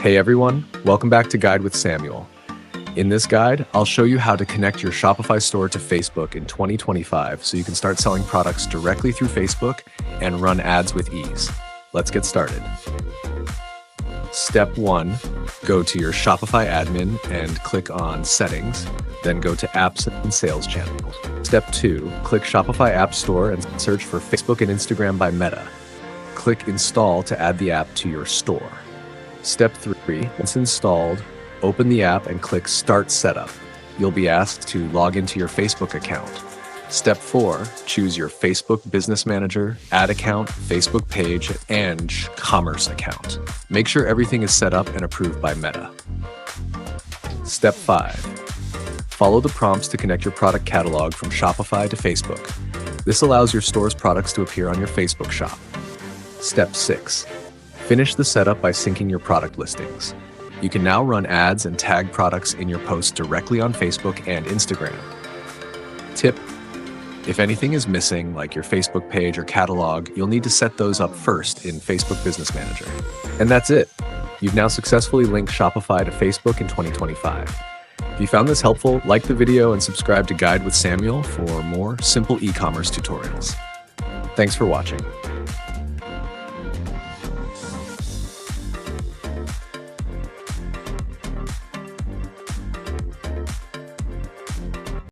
Hey everyone, welcome back to Guide with Samuel. In this guide, I'll show you how to connect your Shopify store to Facebook in 2025 so you can start selling products directly through Facebook and run ads with ease. Let's get started. Step 1, go to your Shopify admin and click on Settings, then go to Apps and Sales Channels. Step 2, click Shopify App Store and search for Facebook and Instagram by Meta. Click Install to add the app to your store. Step 3, once installed, open the app and click Start Setup. You'll be asked to log into your Facebook account. Step 4, choose your Facebook Business Manager, ad account, Facebook page, and commerce account. Make sure everything is set up and approved by Meta. Step 5, follow the prompts to connect your product catalog from Shopify to Facebook. This allows your store's products to appear on your Facebook shop. Step 6, finish the setup by syncing your product listings. You can now run ads and tag products in your posts directly on Facebook and Instagram. Tip: if anything is missing, like your Facebook page or catalog, you'll need to set those up first in Facebook Business Manager. And that's it. You've now successfully linked Shopify to Facebook in 2025. If you found this helpful, like the video and subscribe to Guide with Samuel for more simple e-commerce tutorials. Thanks for watching.